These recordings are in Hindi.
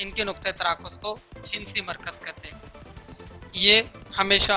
इनके नुक्ते तराकुस को हिंसी मरकज़ कहते हैं। ये हमेशा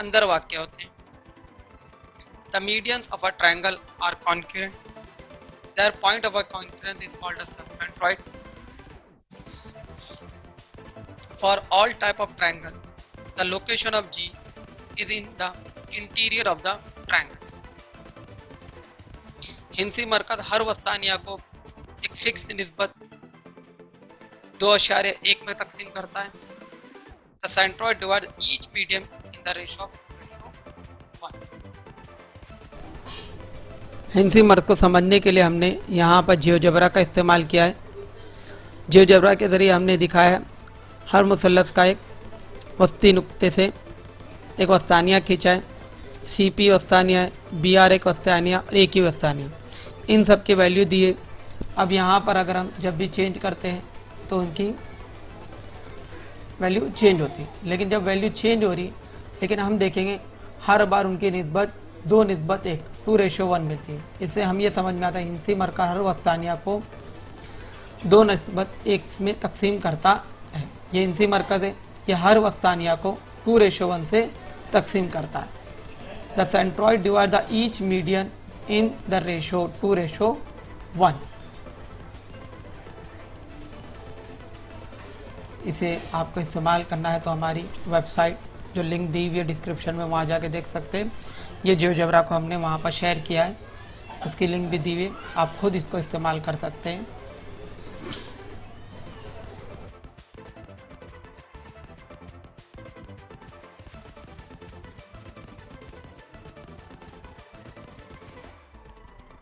अंदर वाक़ होते हैं। The medians of a triangle are concurrent. Their point of a concurrence is called as centroid. For all type of triangle, the location of G is in the interior of the triangle. हिंसी मरकज़ हर वस्तानिया को एक फिक्स निस्बत 2.1 में तकसीम करता है। The centroid divides each median in the ratio of 1. हिंसी मरकज़ को समझने के लिए हमने यहाँ पर जियोजेब्रा का इस्तेमाल किया है। जियोजेब्रा के ज़रिए हमने दिखाया हर मुसल्लस का एक वस्ती नुक्ते से एक वस्तानिया खींचा है। CP वस्तानिया है, BR एक वस्तानिया और AQ वस्तानिया, इन सब की वैल्यू दिए। अब यहाँ पर अगर हम जब भी चेंज करते हैं तो उनकी वैल्यू चेंज होती है, लेकिन जब वैल्यू चेंज हो रही लेकिन हम देखेंगे हर बार उनकी निस्बत 2:1 2:1 मिलती है। इससे हम ये समझ में आता है हिंसी मरकज़ हर वस्तानिया को 2:1 में तकसीम करता है। ये हिंसी मरकज़ है, ये हर वस्तानिया को 2:1 से तकसीम करता है। The centroid divide the each median in the ratio 2:1। इसे आपको इस्तेमाल करना है तो हमारी वेबसाइट जो लिंक दी हुई है डिस्क्रिप्शन में, वहाँ जाके देख सकते हैं। ये जियोजेब्रा को हमने वहाँ पर शेयर किया है, उसकी लिंक भी दी हुई है, आप खुद इसको इस्तेमाल कर सकते हैं।